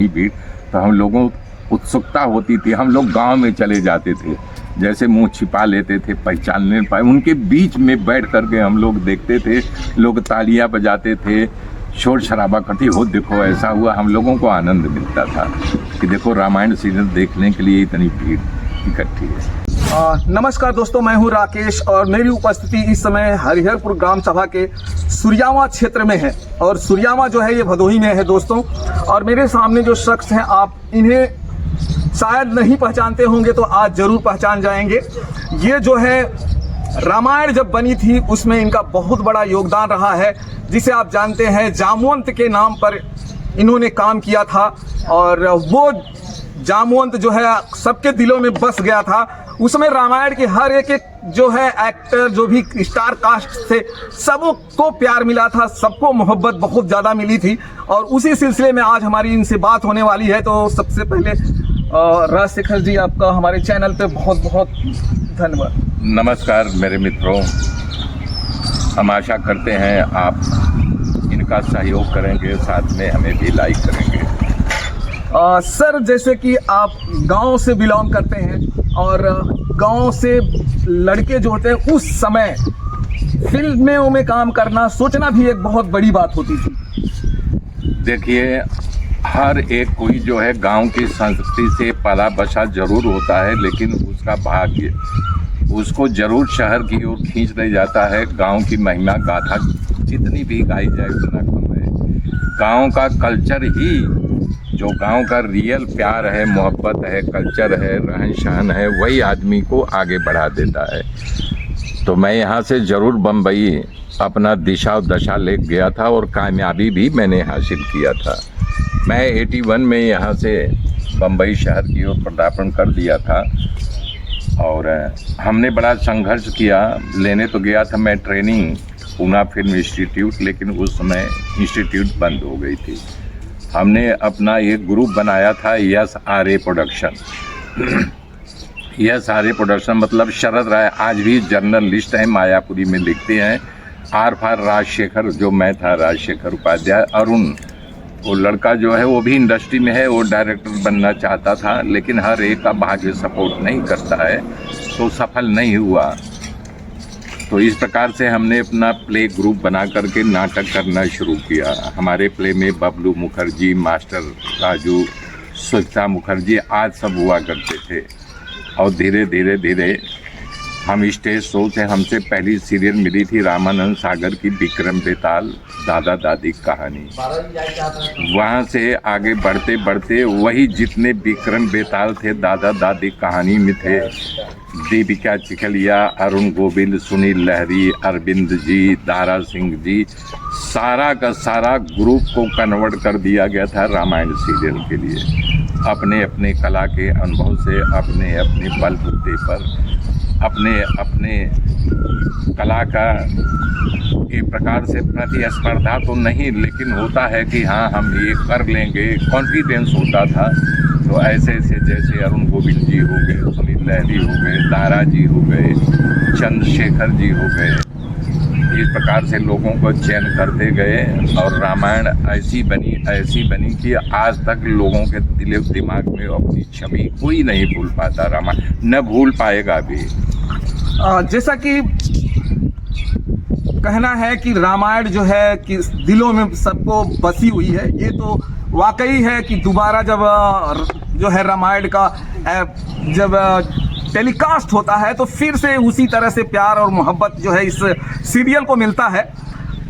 भीड़, तो हम लोगों उत्सुकता होती थी। हम लोग गांव में चले जाते थे, जैसे मुंह छिपा लेते थे, पहचान नहीं पाए, उनके बीच में बैठ करके हम लोग देखते थे, लोग तालियां बजाते थे, शोर शराबा करती, हो देखो ऐसा हुआ। हम लोगों को आनंद मिलता था कि देखो रामायण सीरियल देखने के लिए इतनी भीड़ इकट्ठी है। नमस्कार दोस्तों, मैं हूं राकेश और मेरी उपस्थिति इस समय हरिहरपुर ग्राम सभा के सुरयामा क्षेत्र में है। और सुरयामा जो है ये भदोही में है दोस्तों। और मेरे सामने जो शख्स हैं, आप इन्हें शायद नहीं पहचानते होंगे तो आज जरूर पहचान जाएंगे। ये जो है रामायण जब बनी थी उसमें इनका बहुत बड़ा योगदान रहा है, जिसे आप जानते हैं जामवंत के नाम पर इन्होंने काम किया था। और वो जामवंत जो है सबके दिलों में बस गया था। उसमें रामायण के हर एक जो है एक्टर, जो भी स्टार कास्ट थे, सबको प्यार मिला था, सबको मोहब्बत बहुत ज़्यादा मिली थी। और उसी सिलसिले में आज हमारी इनसे बात होने वाली है। तो सबसे पहले राजशेखर जी, आपका हमारे चैनल पे बहुत बहुत धन्यवाद। नमस्कार मेरे मित्रों, हम आशा करते हैं आप इनका सहयोग करेंगे, साथ में हमें भी लाइक करेंगे। सर, जैसे कि आप गांव से बिलोंग करते हैं और गांव से लड़के जो होते हैं, उस समय फिल्मों में काम करना, सोचना भी एक बहुत बड़ी बात होती थी। देखिए, हर एक कोई जो है गांव की संस्कृति से पला बसा जरूर होता है, लेकिन उसका भाग्य उसको जरूर शहर की ओर खींच ले जाता है। गांव की महिमा गाथा जितनी भी गाई जाए उतना कम है। गांव का कल्चर ही, जो गांव का रियल प्यार है, मोहब्बत है, कल्चर है, रहन सहन है, वही आदमी को आगे बढ़ा देता है। तो मैं यहाँ से ज़रूर बम्बई अपना दिशा और दशा ले गया था और कामयाबी भी मैंने हासिल किया था। मैं 81 में यहाँ से बम्बई शहर की ओर पदार्पण कर दिया था और हमने बड़ा संघर्ष किया। लेने तो गया था मैं ट्रेनिंग पूना फिल्म इंस्टीट्यूट, लेकिन उस समय इंस्टीट्यूट बंद हो गई थी। हमने अपना एक ग्रुप बनाया था, SRA प्रोडक्शन। SRA प्रोडक्शन मतलब शरद राय आज भी जर्नलिस्ट हैं, मायापुरी में लिखते हैं। आर राजशेखर, जो मैं था, राजशेखर उपाध्याय। अरुण, वो लड़का जो है वो भी इंडस्ट्री में है, वो डायरेक्टर बनना चाहता था, लेकिन हर एक का भाग्य सपोर्ट नहीं करता है, तो सफल नहीं हुआ। तो इस प्रकार से हमने अपना प्ले ग्रुप बना करके नाटक करना शुरू किया। हमारे प्ले में बबलू मुखर्जी, मास्टर राजू, सुचिता मुखर्जी आज सब हुआ करते थे। और धीरे धीरे धीरे हम स्टेज शो से, हमसे पहली सीरियल मिली थी रामानंद सागर की विक्रम बेताल दादा दादी कहानी। वहाँ से आगे बढ़ते बढ़ते वही जितने विक्रम बेताल थे दादा दादी कहानी में थे, दीपिका चिखलिया, अरुण गोविल, सुनील लहरी, अरविंद जी, दारा सिंह जी, सारा का सारा ग्रुप को कन्वर्ट कर दिया गया था रामायण सीरियल के लिए। अपने अपने कला के अनुभव से, अपने अपने बलबूते पर, अपने अपने कला का एक प्रकार से प्रतिस्पर्धा तो नहीं, लेकिन होता है कि हाँ हम ये कर लेंगे, कॉन्फिडेंस होता था। तो ऐसे ऐसे जैसे अरुण गोविल जी हो गए, सुनील लहरी हो गए, दारा जी हो गए, चंद्रशेखर जी हो गए, इस प्रकार से लोगों को चयन करते गए और रामायण ऐसी बनी कि आज तक लोगों के दिल दिमाग में अपनी छवि कोई नहीं भूल पाता, रामायण न भूल पाएगा भी। जैसा कि कहना है कि रामायण जो है कि दिलों में सबको बसी हुई है, ये तो वाकई है कि दोबारा जब जो है रामायण का जब टेलीकास्ट होता है तो फिर से उसी तरह से प्यार और मोहब्बत जो है इस सीरियल को मिलता है।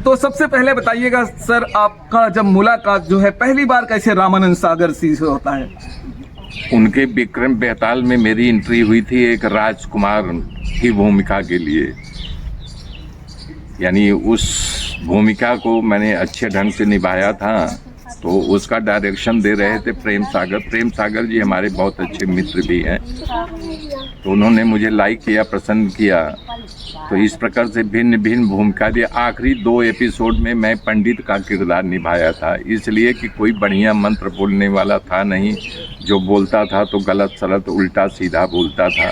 तो सबसे पहले बताइएगा सर, आपका जब मुलाकात जो है पहली बार कैसे रामानंद सागर जी से होता है? उनके विक्रम बेताल में मेरी एंट्री हुई थी एक राजकुमार की भूमिका के लिए, यानी उस भूमिका को मैंने अच्छे ढंग से निभाया था। तो उसका डायरेक्शन दे रहे थे प्रेम सागर जी हमारे बहुत अच्छे मित्र भी हैं। तो उन्होंने मुझे लाइक किया, पसंद किया। तो इस प्रकार से भिन्न भिन्न भूमिका दी। आखिरी 2 एपिसोड में मैं पंडित का किरदार निभाया था, इसलिए कि कोई बढ़िया मंत्र बोलने वाला था नहीं, जो बोलता था तो गलत सलत उल्टा सीधा बोलता था।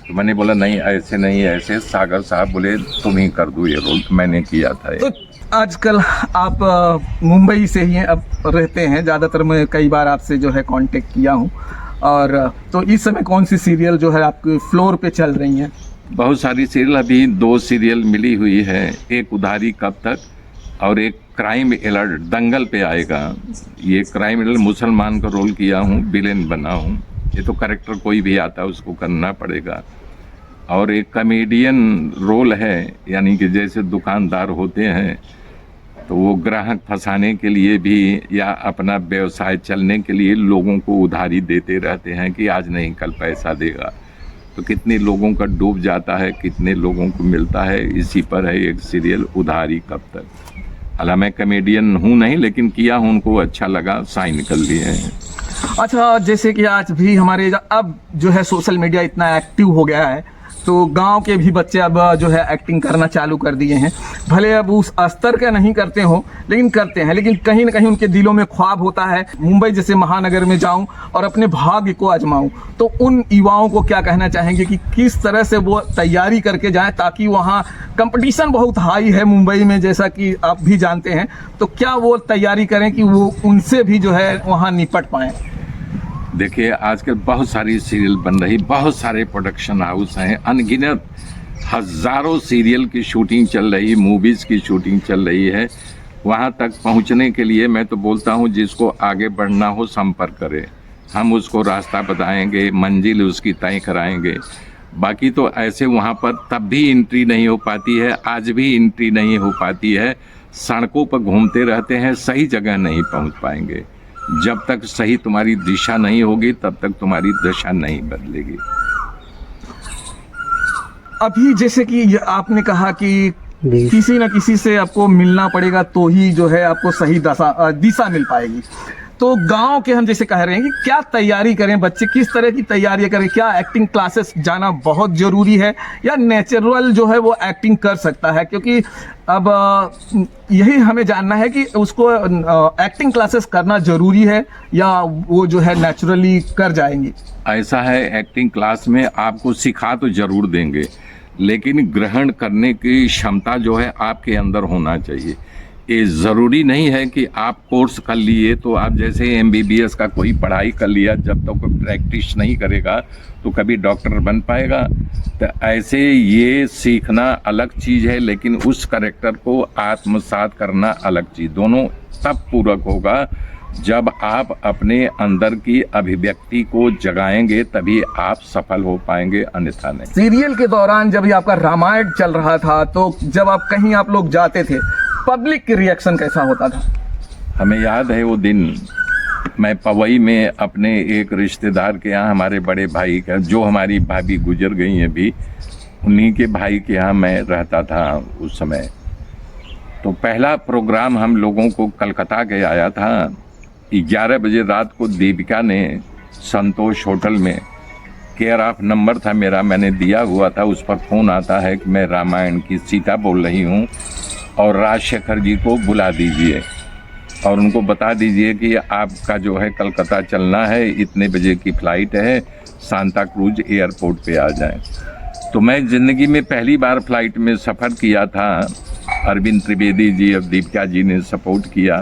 तो मैंने बोला नहीं, ऐसे नहीं, ऐसे। सागर साहब बोले तुम ही कर दो ये रोल, मैंने किया था। तो आजकल आप मुंबई से ही अब रहते हैं, ज़्यादातर मैं कई बार आपसे जो है कांटेक्ट किया हूँ। और तो इस समय कौन सी सीरियल जो है आपके फ्लोर पे चल रही हैं? बहुत सारी सीरियल, अभी 2 सीरियल मिली हुई है, एक उधारी कब तक और एक क्राइम अलर्ट दंगल पे आएगा। ये क्राइम अलर्ट मुसलमान का रोल किया हूँ, विलेन बना हूँ। ये तो कैरेक्टर कोई भी आता है उसको करना पड़ेगा। और एक कॉमेडियन रोल है, यानी कि जैसे दुकानदार होते हैं तो वो ग्राहक फंसाने के लिए भी या अपना व्यवसाय चलने के लिए लोगों को उधारी देते रहते हैं कि आज नहीं कल पैसा देगा। तो कितने लोगों का डूब जाता है, कितने लोगों को मिलता है। इसी पर है एक सीरियल उधारी कब तक। हालांकि मैं कॉमेडियन हूँ नहीं, लेकिन किया हूँ, उनको अच्छा लगा, साइन कर लिए हैं। अच्छा, जैसे कि आज भी हमारे अब जो है सोशल मीडिया इतना एक्टिव हो गया है, तो गांव के भी बच्चे अब जो है एक्टिंग करना चालू कर दिए हैं। भले अब उस स्तर का नहीं करते हो, लेकिन करते हैं। लेकिन कहीं ना कहीं उनके दिलों में ख्वाब होता है मुंबई जैसे महानगर में जाऊं और अपने भाग्य को आजमाऊं। तो उन युवाओं को क्या कहना चाहेंगे कि किस तरह से वो तैयारी करके जाएं, ताकि वहाँ कंपटीशन बहुत हाई है मुंबई में, जैसा कि आप भी जानते हैं। तो क्या वो तैयारी करें कि वो उनसे भी जो है वहाँ निपट पाएँ? देखिए, आजकल बहुत सारी सीरियल बन रही, बहुत सारे प्रोडक्शन हाउस हैं, अनगिनत हजारों सीरियल की शूटिंग चल रही, मूवीज़ की शूटिंग चल रही है। वहाँ तक पहुँचने के लिए मैं तो बोलता हूँ जिसको आगे बढ़ना हो संपर्क करे, हम उसको रास्ता बताएंगे, मंजिल उसकी तय कराएंगे। बाकी तो ऐसे वहाँ पर तब भी एंट्री नहीं हो पाती है, आज भी एंट्री नहीं हो पाती है। सड़कों पर घूमते रहते हैं, सही जगह नहीं पहुँच पाएंगे। जब तक सही तुम्हारी दिशा नहीं होगी तब तक तुम्हारी दशा नहीं बदलेगी। अभी जैसे कि आपने कहा कि किसी न किसी से आपको मिलना पड़ेगा तो ही जो है आपको सही दिशा मिल पाएगी। तो गांव के हम जैसे कह रहे हैं कि क्या तैयारी करें, बच्चे किस तरह की तैयारी करें? क्या एक्टिंग क्लासेस जाना बहुत ज़रूरी है या नेचुरल जो है वो एक्टिंग कर सकता है? क्योंकि अब यही हमें जानना है कि उसको एक्टिंग क्लासेस करना ज़रूरी है या वो जो है नेचुरली कर जाएंगे। ऐसा है, एक्टिंग क्लास में आपको सिखा तो ज़रूर देंगे, लेकिन ग्रहण करने की क्षमता जो है आपके अंदर होना चाहिए। ये ज़रूरी नहीं है कि आप कोर्स कर लिए तो आप जैसे MBBS का कोई पढ़ाई कर लिया, जब तक कोई प्रैक्टिस नहीं करेगा तो कभी डॉक्टर बन पाएगा। तो ऐसे ये सीखना अलग चीज़ है, लेकिन उस कैरेक्टर को आत्मसात करना अलग चीज़। दोनों तब पूरक होगा जब आप अपने अंदर की अभिव्यक्ति को जगाएंगे, तभी आप सफल हो पाएंगे, अन्यथा नहीं। सीरियल के दौरान जब आपका रामायण चल रहा था, तो जब आप कहीं आप लोग जाते थे, पब्लिक की रिएक्शन कैसा होता था? हमें याद है वो दिन, मैं पवई में अपने एक रिश्तेदार के यहाँ, हमारे बड़े भाई का, जो हमारी भाभी गुजर गई हैं भी, उन्हीं के भाई के यहाँ मैं रहता था उस समय। तो पहला प्रोग्राम हम लोगों को कलकत्ता के आया था। 11 बजे रात को दीपिका ने संतोष होटल में, केयर ऑफ नंबर था मेरा, मैंने दिया हुआ था, उस पर फ़ोन आता है कि मैं रामायण की सीता बोल रही हूँ और राजशेखर जी को बुला दीजिए और उनको बता दीजिए कि आपका जो है कलकत्ता चलना है, इतने बजे की फ़्लाइट है, सांता क्रूज एयरपोर्ट पे आ जाएं। तो मैं ज़िंदगी में पहली बार फ़्लाइट में सफ़र किया था। अरविंद त्रिवेदी जी और दीपिका जी ने सपोर्ट किया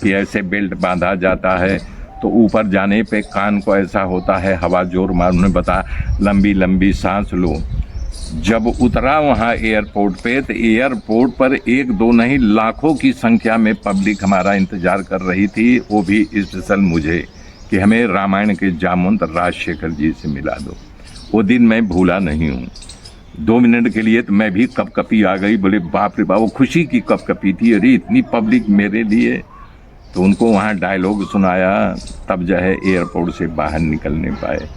कि ऐसे बेल्ट बांधा जाता है तो ऊपर जाने पे कान को ऐसा होता है, हवा जोर मार, उन्होंने बताया लंबी लंबी सांस लो। जब उतरा वहाँ एयरपोर्ट पे, तो एयरपोर्ट पर 1-2 नहीं लाखों की संख्या में पब्लिक हमारा इंतज़ार कर रही थी, वो भी स्पेशल मुझे, कि हमें रामायण के जामवंत राजशेखर जी से मिला दो। वो दिन मैं भूला नहीं हूँ। 2 मिनट के लिए तो मैं भी कपकपी आ गई, बोले बाप रे बाप, वो खुशी की कपकपी थी, अरे इतनी पब्लिक मेरे लिए। तो उनको वहाँ डायलॉग सुनाया, तब जो है एयरपोर्ट से बाहर निकलने पाए।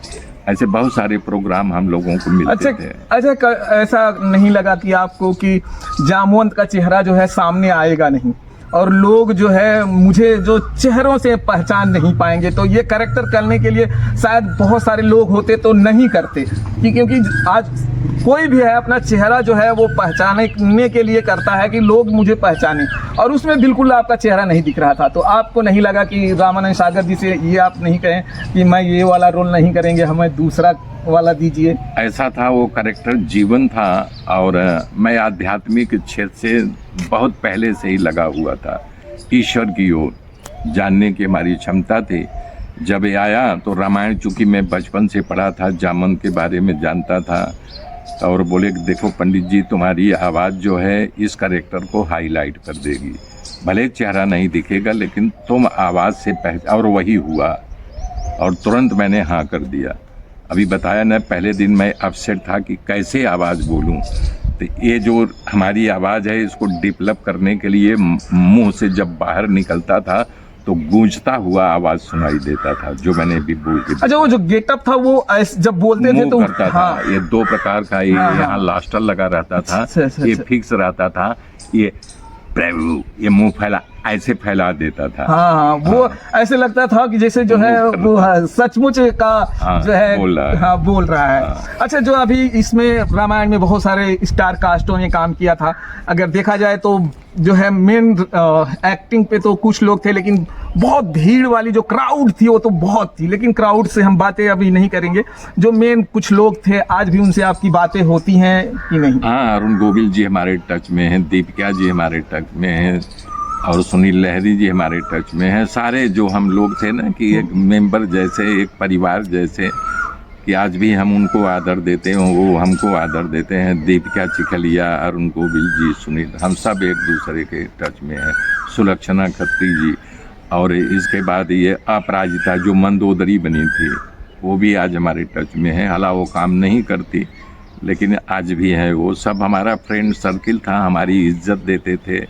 ऐसे बहुत सारे प्रोग्राम हम लोगों को मिलते थे। अच्छा, ऐसा नहीं लगा कि आपको कि जामवंत का चेहरा जो है सामने आएगा नहीं और लोग जो है मुझे जो चेहरों से पहचान नहीं पाएंगे, तो ये कैरेक्टर करने के लिए शायद बहुत सारे लोग होते तो नहीं करते, क्योंकि आज कोई भी है अपना चेहरा जो है वो पहचानने के लिए करता है कि लोग मुझे पहचाने, और उसमें बिल्कुल आपका चेहरा नहीं दिख रहा था। तो आपको नहीं लगा कि रामानंद सागर जी से ये आप नहीं कहें कि मैं ये वाला रोल नहीं करेंगे, हमें दूसरा वाला दीजिए? ऐसा था, वो कैरेक्टर जीवन था और मैं आध्यात्मिक क्षेत्र से बहुत पहले से ही लगा हुआ था ईश्वर की ओर जानने की हमारी क्षमता थी। जब ये आया तो रामायण चूँकि मैं बचपन से पढ़ा था, जामन के बारे में जानता था, और बोले कि देखो पंडित जी तुम्हारी आवाज़ जो है इस कैरेक्टर को हाईलाइट कर देगी, भले चेहरा नहीं दिखेगा लेकिन तुम आवाज़ से पहचान। और वही हुआ और तुरंत मैंने हाँ कर दिया। अभी बताया ना, पहले दिन मैं अपसेट था कि कैसे आवाज़ बोलूं, तो ये जो हमारी आवाज़ है इसको डेवलप करने के लिए मुंह से जब बाहर निकलता था तो गूंजता हुआ आवाज़ सुनाई देता था, जो मैंने भी बोल के। अच्छा, वो जो गेटअप था वो जब बोलते थे तो करता हाँ, था। ये दो प्रकार का, ये यहाँ लास्टर लगा रहता था, ये फिक्स रहता था, ये प्रभु ये मुंह फैला ऐसे फैला देता था। हाँ, वो ऐसे लगता था कि जैसे जो है वो सचमुच का जो है बोल रहा है। अच्छा, जो अभी इसमें रामायण में बहुत सारे स्टार कास्टों ने काम किया था, अगर देखा जाए तो जो है मेन एक्टिंग पे तो कुछ लोग थे, लेकिन बहुत भीड़ वाली जो क्राउड थी वो तो बहुत थी, लेकिन क्राउड से हम बातें अभी नहीं करेंगे। जो मेन कुछ लोग थे, आज भी उनसे आपकी बातें होती हैं कि नहीं? हाँ, अरुण गोविल जी हमारे टच में हैं, दीपिका जी हमारे टच में हैं, और सुनील लहरी जी हमारे टच में हैं। सारे जो हम लोग थे ना कि एक मेंबर जैसे, एक परिवार जैसे, कि आज भी हम उनको आदर देते हैं, वो हमको आदर देते हैं। दीपिका चिखलिया, अरुण गोविल जी, सुनील, हम सब एक दूसरे के टच में हैं। सुलक्षणा खत्री जी, और इसके बाद ये अपराजिता जो मंदोदरी बनी थी वो भी आज हमारे टच में है। हालांकि वो काम नहीं करती लेकिन आज भी है। वो सब हमारा फ्रेंड सर्किल था, हमारी इज्जत देते थे,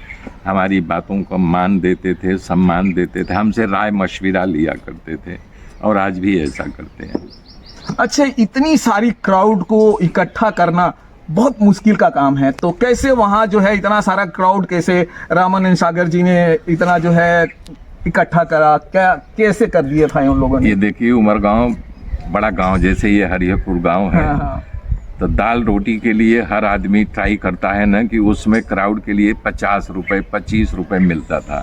हमारी बातों को मान देते थे, सम्मान देते थे, हमसे राय मशविरा लिया करते थे, और आज भी ऐसा करते हैं। अच्छा, इतनी सारी क्राउड को इकट्ठा करना बहुत मुश्किल का काम है, तो कैसे वहाँ जो है इतना सारा क्राउड, कैसे रामानंद सागर जी ने इतना जो है इकट्ठा करा, क्या कैसे कर दिया था उन लोगों ने? ये देखिए, उमरगांव बड़ा गांव जैसे ये हरिहरपुर गांव है। हाँ। तो दाल रोटी के लिए हर आदमी ट्राई करता है ना कि उसमें क्राउड के लिए 50 रुपये 25 रुपये मिलता था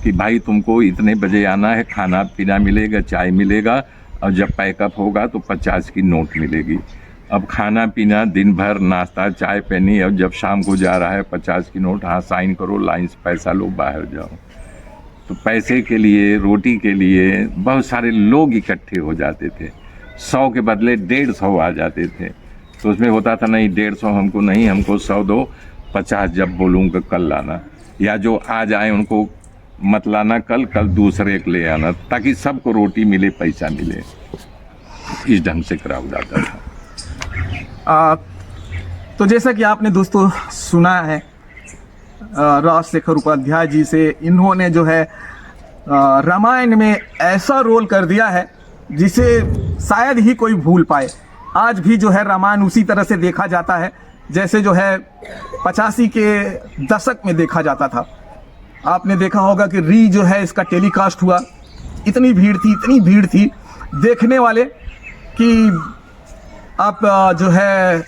कि भाई तुमको इतने बजे आना है, खाना पीना मिलेगा, चाय मिलेगा, और जब पैकअप होगा तो 50 की नोट मिलेगी। अब खाना पीना दिन भर, नाश्ता चाय पानी, अब जब शाम को जा रहा है 50 की नोट, हाँ साइन करो, लाइन से पैसा लो, बाहर जाओ। तो पैसे के लिए, रोटी के लिए बहुत सारे लोग इकट्ठे हो जाते थे। 100 के बदले 150 आ जाते थे। तो उसमें होता था नहीं 150 हमको नहीं, हमको 100 दो, 50 जब बोलूँगा कल लाना, या जो आज आए उनको मत लाना, कल दूसरे को ले आना, ताकि सबको रोटी मिले, पैसा मिले। इस ढंग से क्राउड आता था। तो जैसा कि आपने दोस्तों सुना है राजशेखर उपाध्याय जी से, इन्होंने जो है रामायण में ऐसा रोल कर दिया है जिसे शायद ही कोई भूल पाए। आज भी जो है रामायण उसी तरह से देखा जाता है जैसे जो है 85 के दशक में देखा जाता था। आपने देखा होगा कि री जो है इसका टेलीकास्ट हुआ, इतनी भीड़ थी देखने वाले कि आप जो है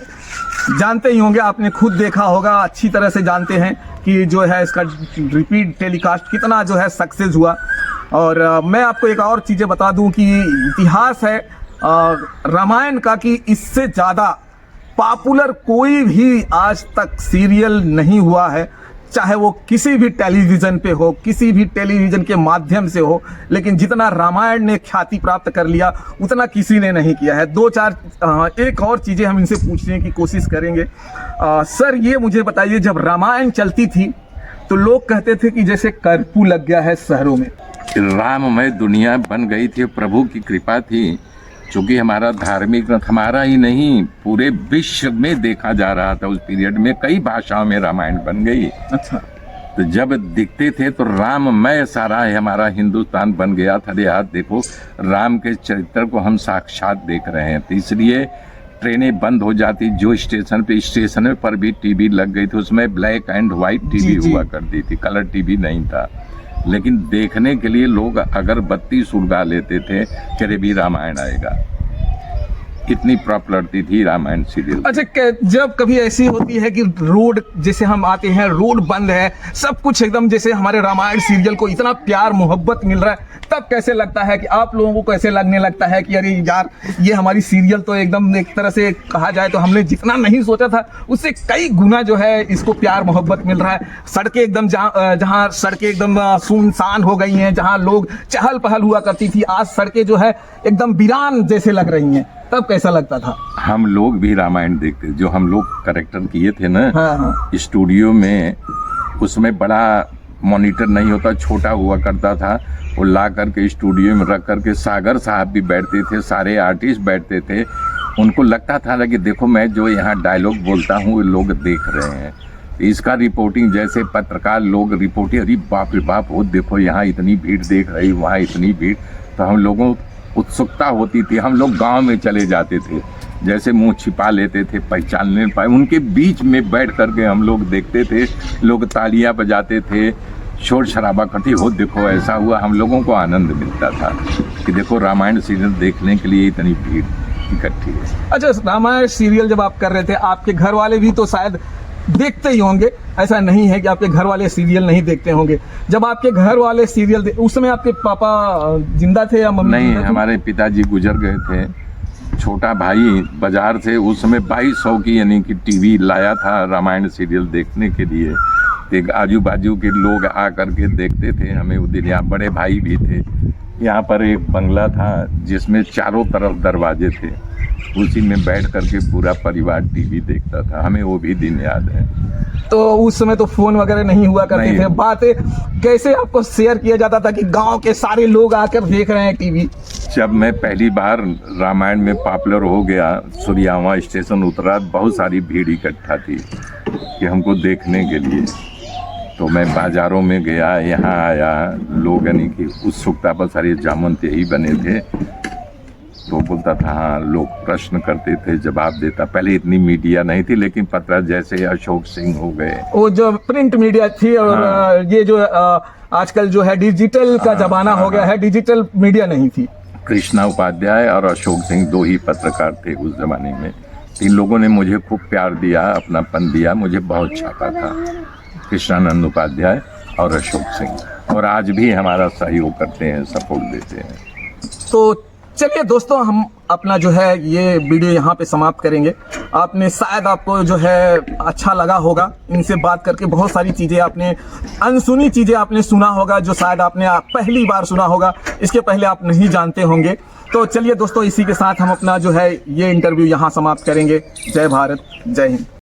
जानते ही होंगे, आपने खुद देखा होगा, अच्छी तरह से जानते हैं कि जो है इसका रिपीट टेलीकास्ट कितना जो है सक्सेस हुआ। और मैं आपको एक और चीज़ें बता दूं कि इतिहास है रामायण का कि इससे ज़्यादा पॉपुलर कोई भी आज तक सीरियल नहीं हुआ है, चाहे वो किसी भी टेलीविज़न पे हो, किसी भी टेलीविज़न के माध्यम से हो, लेकिन जितना रामायण ने ख्याति प्राप्त कर लिया उतना किसी ने नहीं किया है। दो चार एक और चीज़ें हम इनसे पूछने की कोशिश करेंगे। सर, ये मुझे बताइए, जब रामायण चलती थी तो लोग कहते थे कि जैसे कर्फ्यू लग गया है शहरों में। राममय दुनिया बन गई थी, प्रभु की कृपा थी, चूँकि हमारा धार्मिक ग्रंथ हमारा ही नहीं पूरे विश्व में देखा जा रहा था। उस पीरियड में कई भाषाओं में रामायण बन गई। अच्छा, तो जब दिखते थे तो राममय सारा है हमारा हिंदुस्तान बन गया था। अरे यार देखो, राम के चरित्र को हम साक्षात देख रहे हैं। तो इसलिए ट्रेनें बंद हो जाती, जो स्टेशन पर भी टीवी लग गई थी। उसमें ब्लैक एंड वाइट टीवी हुआ करती थी, कलर टीवी नहीं था, लेकिन देखने के लिए लोग अगरबत्ती सुलगा लेते थे कि अरे भी रामायण आएगा। इतनी पॉपुलरिटी थी रामायण सीरियल। अच्छा, जब कभी ऐसी होती है कि रोड जैसे हम आते हैं, रोड बंद है, सब कुछ एकदम जैसे हमारे रामायण सीरियल को इतना प्यार मोहब्बत मिल रहा है, तब कैसे लगता है कि आप लोगों को कैसे लगने लगता है कि अरे यार ये हमारी सीरियल तो एकदम एक तरह से कहा जाए तो हमने जितना नहीं सोचा था उससे कई गुना जो है इसको प्यार मोहब्बत मिल रहा है। सड़कें एकदम जहाँ सड़कें एकदम सुनसान हो गई हैं, जहाँ लोग चहल पहल हुआ करती थी, आज सड़कें जो है एकदम वीरान जैसे लग रही हैं, तब कैसा लगता था? हम लोग भी रामायण देखते, जो हम लोग कैरेक्टर किए थे ना, हाँ। स्टूडियो में, उसमें बड़ा मॉनिटर नहीं होता, छोटा हुआ करता था, वो ला करके स्टूडियो में रख करके सागर साहब भी बैठते थे, सारे आर्टिस्ट बैठते थे, उनको लगता था कि देखो मैं जो यहाँ डायलॉग बोलता हूँ वो लोग देख रहे हैं। इसका रिपोर्टिंग जैसे पत्रकार लोग रिपोर्टिंग, अरे बाप रे बाप, वो देखो यहाँ इतनी भीड़ देख रही, वहाँ इतनी भीड़, तो हम लोगों उत्सुकता होती थी। हम लोग गांव में चले जाते थे, जैसे मुंह छिपा लेते थे, पहचान नहीं पाए, उनके बीच में बैठ करके हम लोग देखते थे, लोग तालियां बजाते थे, शोर शराबा करती, हो देखो ऐसा हुआ। हम लोगों को आनंद मिलता था कि देखो रामायण सीरियल देखने के लिए इतनी भीड़ इकट्ठी है। अच्छा, रामायण सीरियल जब आप कर रहे थे, आपके घर वाले भी तो शायद देखते ही होंगे, ऐसा नहीं है कि आपके घर वाले सीरियल नहीं देखते होंगे। जब आपके घर वाले सीरियल उस समय आपके पापा जिंदा थे या मम्मी? नहीं, हमारे पिताजी गुजर गए थे। छोटा भाई बाजार से उस समय 2200 की यानी कि टीवी लाया था रामायण सीरियल देखने के लिए। एक आजू बाजू के लोग आ करके देखते थे हमें। उस दिन यहाँ बड़े भाई भी थे। यहाँ पर एक बंगला था जिसमें चारों तरफ दरवाजे थे, उसी में बैठ करके पूरा परिवार टीवी देखता था। हमें वो भी दिन याद है। तो उस समय तो फोन वगैरह नहीं हुआ करते थे, बातें कैसे आपको शेयर किया जाता था कि गांव के सारे लोग आकर देख रहे हैं टीवी? जब मैं पहली बार रामायण में पॉपुलर हो गया, सूर्यावा स्टेशन उतरा, बहुत सारी भीड़ इकट्ठा थी कि हमको देखने के लिए। तो मैं बाजारों में गया, यहाँ आया, लोग यानी कि उत्सुकता पर सारे जामंत यही बने थे। तो बोलता था, हाँ, लोग प्रश्न करते थे, जवाब देता। पहले इतनी मीडिया नहीं थी, लेकिन पत्र जैसे अशोक सिंह हो गए, वो जो प्रिंट मीडिया थी, और ये जो आजकल जो है डिजिटल का जमाना हो गया है, डिजिटल मीडिया नहीं थी। कृष्णा उपाध्याय और अशोक सिंह 2 ही पत्रकार थे उस जमाने में। इन लोगों ने मुझे खूब प्यार दिया, अपनापन दिया, मुझे बहुत छापा था, कृष्णानंद उपाध्याय और अशोक सिंह, और आज भी हमारा सहयोग करते हैं, सपोर्ट देते हैं। तो चलिए दोस्तों, हम अपना जो है ये वीडियो यहाँ पे समाप्त करेंगे। आपने शायद आपको जो है अच्छा लगा होगा, इनसे बात करके बहुत सारी चीज़ें आपने, अनसुनी चीज़ें आपने सुना होगा, जो शायद आपने पहली बार सुना होगा, इसके पहले आप नहीं जानते होंगे। तो चलिए दोस्तों, इसी के साथ हम अपना जो है ये इंटरव्यू यहाँ समाप्त करेंगे। जय भारत, जय हिंद।